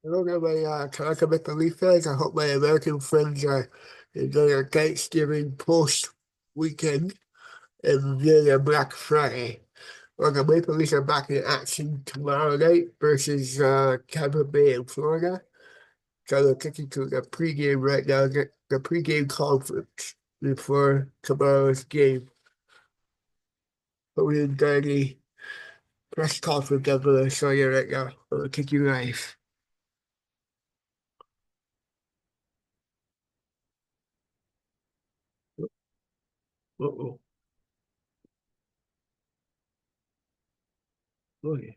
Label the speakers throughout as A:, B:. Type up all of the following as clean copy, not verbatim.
A: Hello there, my Toronto Maple Leaf fans. I hope my American friends are enjoying their Thanksgiving post weekend and reviewing their Black Friday. Well, the Maple Leafs are back in action tomorrow night versus Tampa Bay in Florida. So they're kicking to the pregame right now, the pregame conference before tomorrow's game. But we didn't get any press conference I'm going to show you right now. I'm going to kick you live. Uh-oh. Oh, yeah.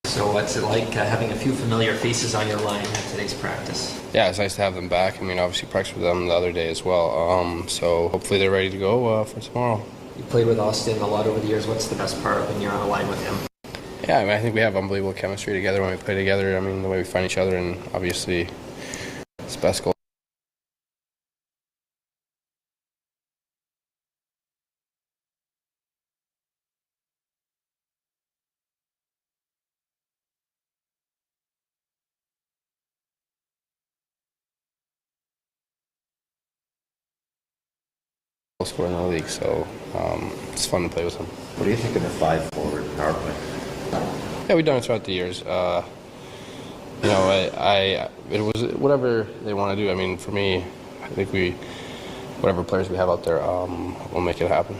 B: So what's it like having a few familiar faces on your line at today's practice?
C: Yeah, it's nice to have them back. I mean, obviously practiced with them the other day as well. So hopefully they're ready to go for tomorrow.
B: You played with Austin a lot over the years. What's the best part when you're on a line with him?
C: Yeah, I mean, I think we have unbelievable chemistry together when we play together. I mean, the way we find each other, and obviously it's best goal scorer in the league. So it's fun to play with him.
D: What do you think of the five forward power play?
C: Yeah, we've done it throughout the years. It was whatever they want to do. I mean, for me, I think whatever players we have out there, we'll make it happen.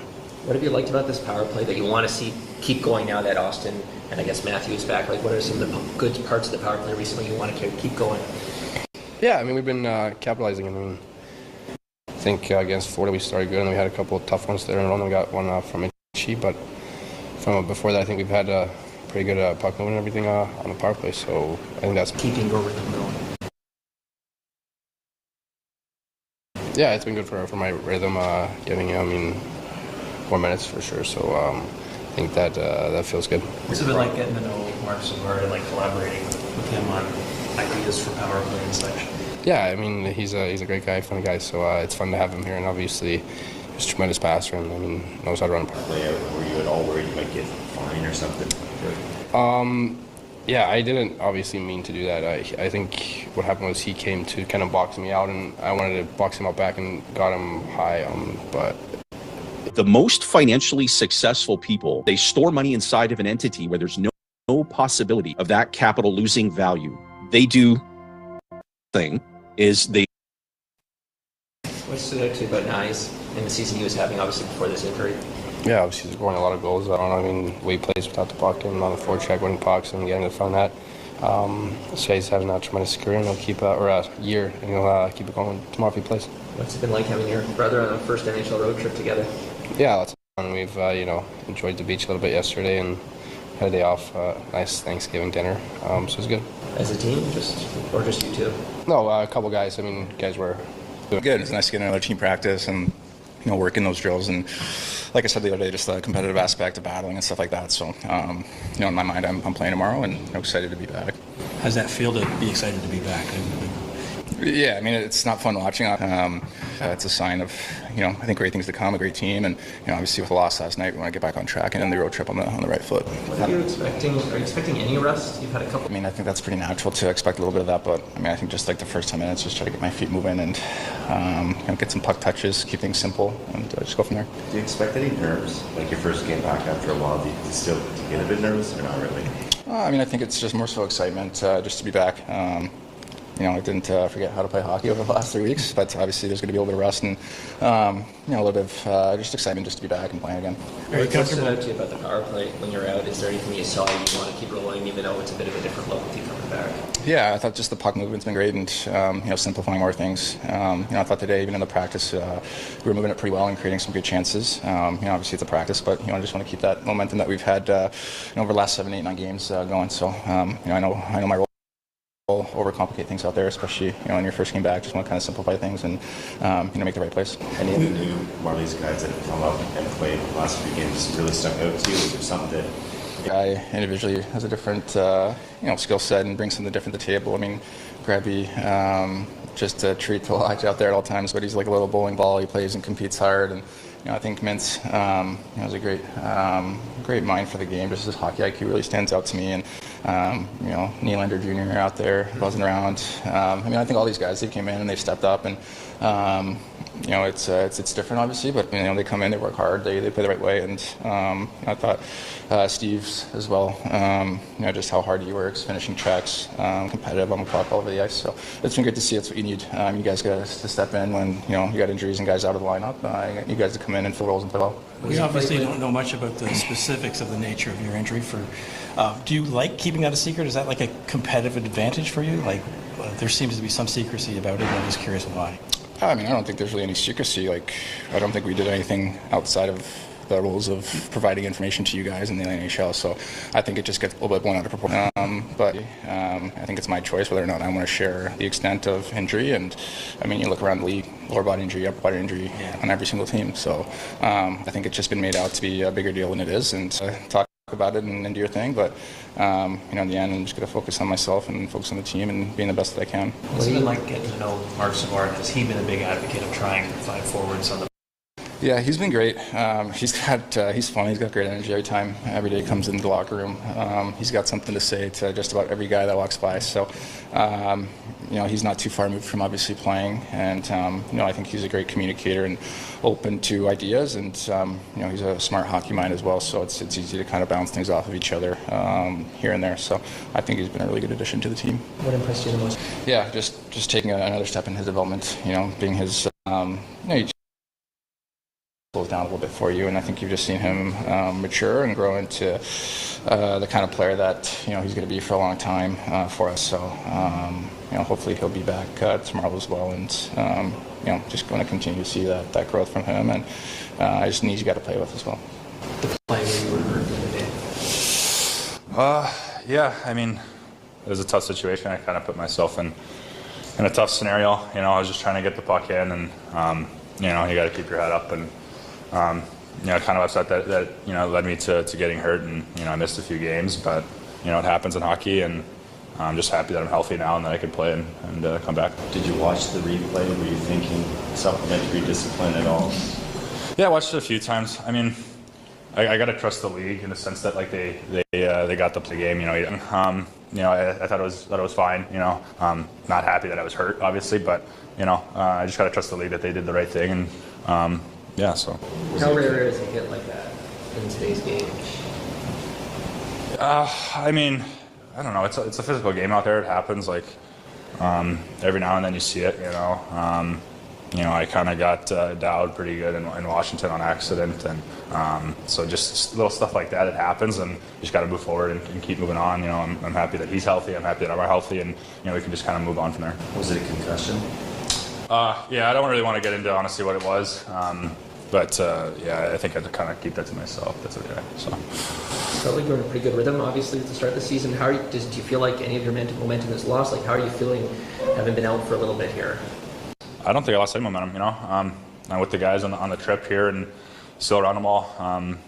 B: What have you liked about this power play that you want to see keep going now that Austin and I guess Matthew is back? Like, what are some of the good parts of the power play recently you want to keep going?
C: Yeah, I mean, we've been capitalizing. I mean, I think against Florida we started good, and we had a couple of tough ones there, and only got one from Itchy. But from before that, I think we've had pretty good puck movement and everything on the power play. So I think that's
B: Keeping your rhythm going.
C: yeah, it's been good for my rhythm, getting more minutes for sure. So I think that feels good.
E: What's it been like getting to know Mark Savard and like collaborating with him on ideas for power play and such?
C: Yeah, I mean he's a great guy, funny guy. So it's fun to have him here, and obviously he's a tremendous passer, and I mean knows how to run a puck.
D: Layout, were you at all worried you might get fined or something?
C: Yeah, I didn't obviously mean to do that. I think what happened was he came to kind of box me out, and I wanted to box him out back and got him high. But
F: the most financially successful people, they store money inside of an entity where there's no possibility of that capital losing value. They do thing is they
B: What stood out to you about Nyes in the season he was having, obviously before this injury?
C: Yeah, obviously he's scoring a lot of goals. I don't know. I mean, the way he plays without the puck and on the forecheck, winning pucks, and getting to the front net. So he's having a tremendous career, and he'll keep or a year, and he'll keep it going tomorrow if he plays.
B: What's it been like having your brother on a first NHL road trip together?
C: Yeah, lots of fun. We've enjoyed the beach a little bit yesterday and had a day off. Nice Thanksgiving dinner, so it was good.
B: As a team, or just you two?
C: No, a couple guys. I mean, guys were
G: good. It's nice to get another team practice and working those drills, and like I said the other day, just the competitive aspect of battling and stuff like that. So in my mind, I'm playing tomorrow and excited to be back.
H: How's that feel to be excited to be back?
G: Yeah, I mean, it's not fun watching. It's a sign of, I think great things to come, a great team, and obviously with the loss last night, we want to get back on track and end the road trip on the right foot.
B: What are you expecting? Are you expecting any rust? You've had a couple.
G: I mean, I think that's pretty natural to expect a little bit of that, but I mean, I think just like the first 10 minutes, just try to get my feet moving and get some puck touches, keep things simple, and just go from there.
D: Do you expect any nerves? Like your first game back after a while, do you still get a bit nervous or not really?
G: I mean, I think it's just more so excitement just to be back. I didn't forget how to play hockey over the last 3 weeks, but obviously there's going to be a little bit of rust and, a little bit of just excitement just to be back and playing again.
B: What stood out to you about the power play when you're out? Is there anything you saw you want to keep rolling, even though it's a bit of a different look with you coming back?
G: Yeah, I thought just the puck movement's been great and, simplifying more things. I thought today, even in the practice, we were moving it pretty well and creating some good chances. Obviously it's a practice, but, I just want to keep that momentum that we've had, over the last 7, 8, 9 games going. So, I know my role. Overcomplicate things out there, especially in your first game back. Just want to kind of simplify things and make the right plays.
D: Any of the new Marlies guys that have come up and played the last few games really stuck out to you? Is there something that
G: guy individually has a different skill set and brings something different to the table? I mean, Grabby, just a treat to watch out there at all times, but he's like a little bowling ball. He plays and competes hard, and I think Mintz has a great mind for the game. Just his hockey IQ really stands out to me, and Nylander Jr. out there buzzing around. I think all these guys, they came in and they've stepped up, and it's different obviously, but they come in, they work hard, they play the right way, and I thought Steve's as well. Just how hard he works, finishing checks, competitive on the puck all over the ice. So it's been great to see. It's what you need. You guys got to step in when you got injuries and guys out of the lineup. You guys to come in and fill roles and play well.
H: We obviously don't know much about the specifics of the nature of your injury. Do you like keeping that a secret? Is that like a competitive advantage for you? Like there seems to be some secrecy about it, and I'm just curious why.
G: I mean, I don't think there's really any secrecy. I don't think we did anything outside of the rules of providing information to you guys in the NHL. So I think it just gets a little bit blown out of proportion. But I think it's my choice whether or not I want to share the extent of injury. And I mean, you look around the league, lower body injury, upper body injury on every single team. So I think it's just been made out to be a bigger deal than it is. And talk about it and do your thing. But in the end, I'm just going to focus on myself and focus on the team and being the best that I can.
E: What's it been like getting to know Mark Savard? Has he been a big advocate of trying to find forwards on the?
G: Yeah, he's been great. He's funny. He's got great energy every day he comes into the locker room. He's got something to say to just about every guy that walks by. So, he's not too far moved from obviously playing, and I think he's a great communicator and open to ideas, and he's a smart hockey mind as well. So it's easy to kind of bounce things off of each other here and there. So I think he's been a really good addition to the team.
B: What impressed you the most?
G: Yeah, just taking another step in his development. Being his he slows down a little bit for you, and I think you've just seen him mature and grow into the kind of player that he's going to be for a long time for us. So hopefully he'll be back tomorrow as well, and just going to continue to see that growth from him, and I just need you guys to play with as well.
B: The play where you were hurt the other day.
I: Yeah, I mean, it was a tough situation. I kind of put myself in a tough scenario. I was just trying to get the puck in, and you got to keep your head up, and kind of upset that led me to getting hurt, and I missed a few games, but it happens in hockey, and I'm just happy that I'm healthy now and that I can play and come back.
D: Did you watch the replay? Were you thinking supplementary discipline at all?
I: Yeah, I watched it a few times. I mean, I got to trust the league in the sense that they got the game. I thought it was fine. Not happy that I was hurt, obviously, but I just got to trust the league that they did the right thing, and yeah. So
B: how rare is it get like that in today's game?
I: I mean, I don't know. It's a physical game out there. It happens every now and then you see it. I kind of got dowed pretty good in Washington on accident, and so just little stuff like that. It happens, and you just got to move forward and keep moving on. I'm happy that he's healthy. I'm happy that I'm healthy, and we can just kind of move on from there.
D: Was it a concussion?
I: Yeah, I don't really want to get into honestly what it was, but yeah, I think I'd kind of keep that to myself. That's okay. So.
B: Felt like you're in a pretty good rhythm, obviously, at the start of the season. How do you feel like any of your momentum is lost? Like, how are you feeling, having been out for a little bit here?
I: I don't think I lost any momentum. I'm with the guys on the trip here and still around them all. I'm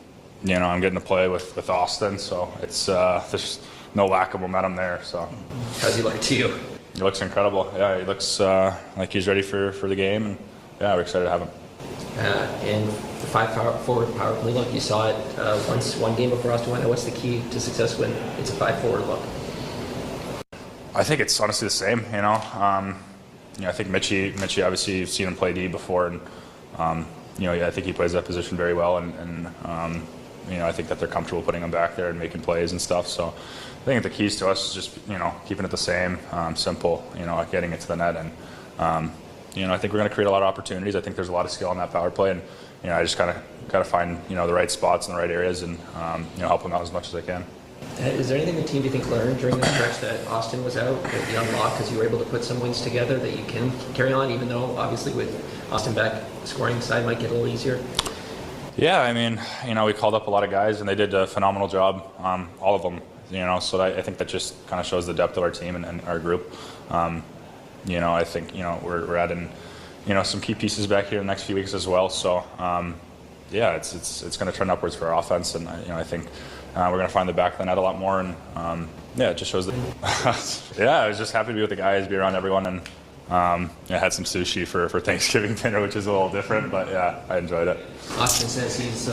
I: getting to play with Austin, so it's there's no lack of momentum there. So,
B: how's he look to you?
I: He looks incredible. Yeah, he looks like he's ready for the game, and yeah, we're excited to have him.
B: In the 5-forward power play look, you saw it one game before Austin went. What's the key to success when it's a 5-forward look?
I: I think it's honestly the same. I think Mitchie obviously you've seen him play D before, and I think he plays that position very well, and I think that they're comfortable putting him back there and making plays and stuff. So I think the keys to us is just keeping it the same, simple, getting it to the net, and I think we're going to create a lot of opportunities. I think there's a lot of skill in that power play, and I just kind of got to find the right spots in the right areas and help them out as much as I can.
B: Is there anything the team, do you think, learned during the stretch that Austin was out, that you unlocked because you were able to put some wins together that you can carry on, even though obviously with Austin back, the scoring side might get a little easier?
I: Yeah, we called up a lot of guys and they did a phenomenal job, all of them. So I think that just kind of shows the depth of our team and our group. I think we're adding some key pieces back here in the next few weeks as well. So yeah, it's going to trend upwards for our offense, and I think we're going to find the back of the net a lot more, and yeah, it just shows that. Yeah, I was just happy to be with the guys, be around everyone, and I had some sushi for Thanksgiving dinner, which is a little different, but yeah, I enjoyed it.
B: Austin says he's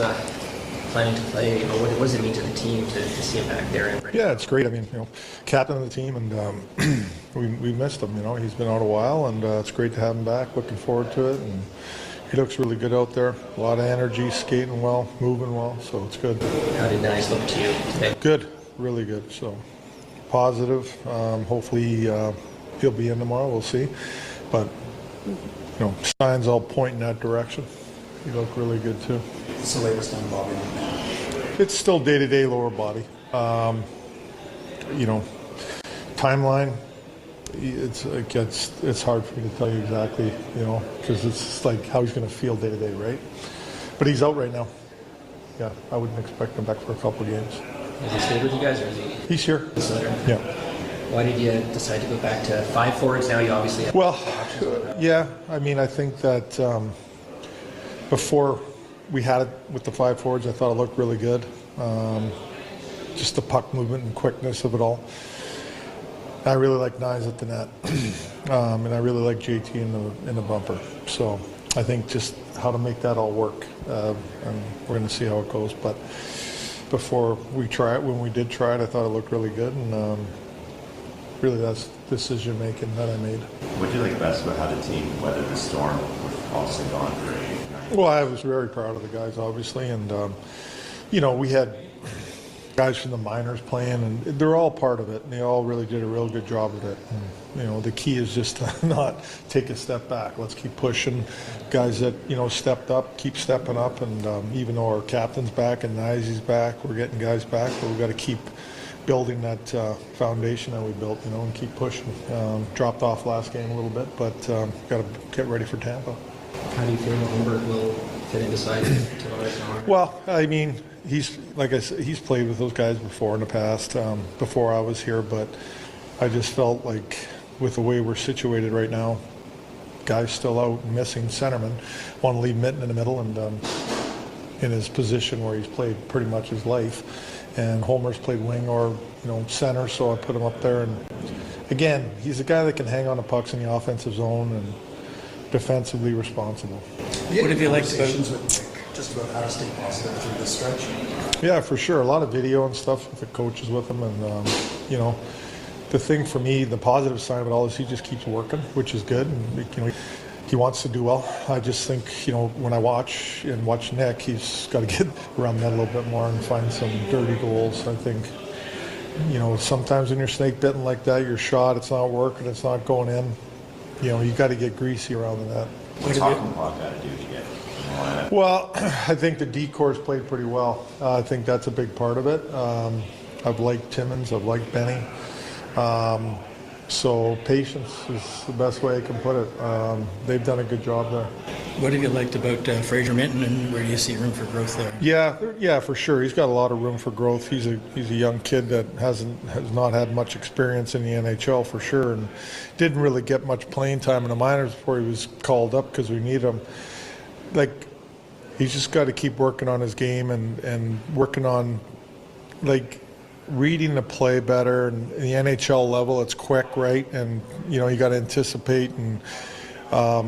B: planning to play. What does it mean to the team to see him back there?
J: Yeah, it's great. Captain of the team, and we missed him. He's been out a while, and it's great to have him back. Looking forward to it, and he looks really good out there. A lot of energy, skating well, moving well, so it's good.
B: How did Nice look to you today?
J: Good, really good. So positive. Hopefully he'll be in tomorrow. We'll see, but signs all point in that direction. He looked really good too.
H: What's the latest on Bobby now?
J: It's still day-to-day lower body. Timeline. It's hard for me to tell you exactly, because it's like how he's going to feel day to day, right? But he's out right now. Yeah, I wouldn't expect him back for a couple of games.
B: Has he stayed with you guys, or is he?
J: He's here. Yeah.
B: Why did you decide to go back to 5 forwards now? You obviously have
J: yeah. I think that before we had it with the 5 forwards, I thought it looked really good. Just the puck movement and quickness of it all. I really like Nyes at the net, and I really like JT in the bumper. So I think just how to make that all work, and we're going to see how it goes. But before we try it, when we did try it, I thought it looked really good, and really that's decision making that I made.
D: What do you like best about how the team weathered the storm with Austin gone for 8 nights?
J: Well, I was very proud of the guys, obviously, and we had guys from the minors playing, and they're all part of it, and they all really did a real good job of it. And, the key is just to not take a step back. Let's keep pushing. Guys that stepped up, keep stepping up, and even though our captain's back and Nyes back, we're getting guys back, but we've got to keep building that foundation that we built, and keep pushing. Dropped off last game a little bit, but got to get ready for Tampa.
B: How do you feel Holmberg will fit in beside tomorrow?
J: Well, he's like I said, he's played with those guys before in the past, before I was here, but I just felt like with the way we're situated right now, guys still out missing centerman, want to leave Mitten in the middle and in his position where he's played pretty much his life, and Holmer's played wing or center, so I put him up there. And again, he's a guy that can hang on the pucks in the offensive zone and defensively responsible.
H: What have you liked about
K: just about how to stay positive through this stretch?
J: Yeah, for sure. A lot of video and stuff with the coaches with him, and the thing for me, the positive side of it all is he just keeps working, which is good, and he wants to do well. I just think when I watch Nick, he's got to get around that a little bit more and find some dirty goals. I think sometimes when you're snake bitten like that, your shot, it's not working, it's not going in. You got to get greasy around the net.
D: What's Hockenbach got to do to get in the lineup?
J: Well, I think the D-course played pretty well. I think that's a big part of it. I've liked Timmins, I've liked Benny. So patience is the best way I can put it. They've done a good job there.
H: What have you liked about Fraser Minton, and where do you see room for growth there?
J: Yeah, for sure. He's got a lot of room for growth. He's a young kid that has not had much experience in the NHL for sure, and didn't really get much playing time in the minors before he was called up because we need him. Like, he's just got to keep working on his game and working on, like, reading the play better. And the NHL level, it's quick, right? And you got to anticipate. And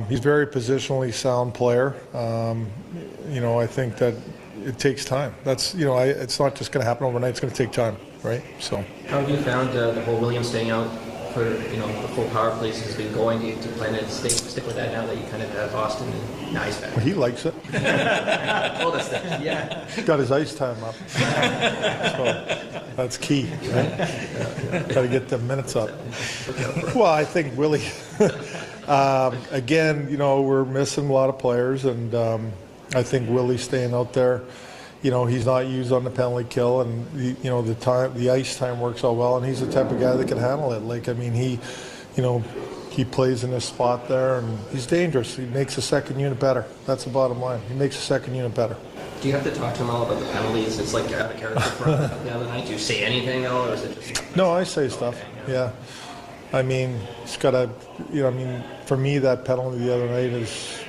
J: he's a very positionally sound player. I think that it takes time. That's it's not just going to happen overnight. It's going to take time, right? So.
B: How have you found the whole Williams staying out for the full power plays has been going? Do you plan to stick with that now that you kind of have Austin and now he's back?
J: Well, he likes it.
B: Told us that. Yeah.
J: Got his ice time up. So that's key, right? Got to get the minutes up. Well, I think Willie. Again, we're missing a lot of players, and I think Willie staying out there. He's not used on the penalty kill, and the ice time works out well, and he's the type of guy that can handle it. Like, I mean, he plays in his spot there, and he's dangerous. He makes the second unit better. That's the bottom line. He makes the second unit better.
B: Do you have to talk to him all about the penalties? It's like out of character for the other night. Do you say anything at all, or is it just?
J: No, I say stuff. Okay, yeah. I mean, it's got to. For me, that penalty the other night is,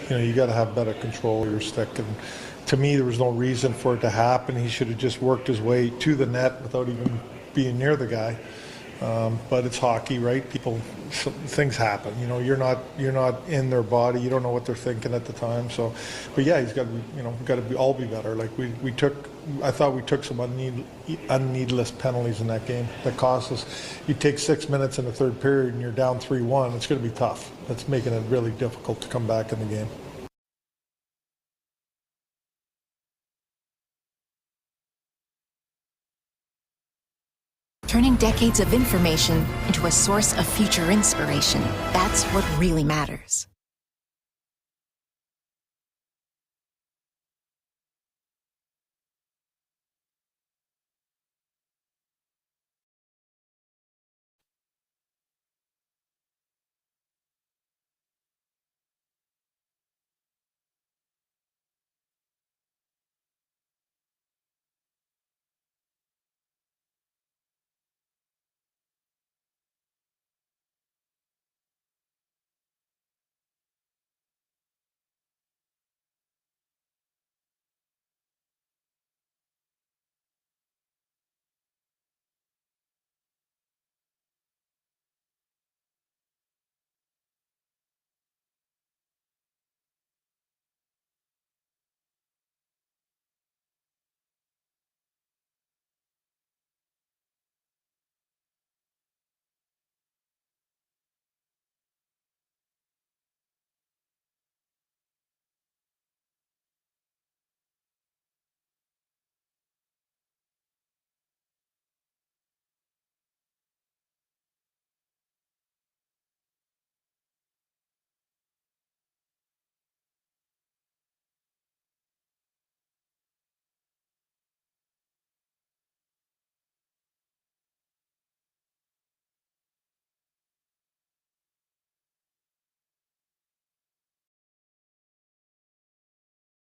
J: you got to have better control of your stick. And to me, there was no reason for it to happen. He should have just worked his way to the net without even being near the guy. But it's hockey, right? Things happen. You're not in their body. You don't know what they're thinking at the time. So, but yeah, he's got to all be better. Like I thought we took some unneedless penalties in that game that cost us. You take 6 minutes in the third period and you're down 3-1. It's going to be tough. That's making it really difficult to come back in the game.
L: Turning decades of information into a source of future inspiration. That's what really matters.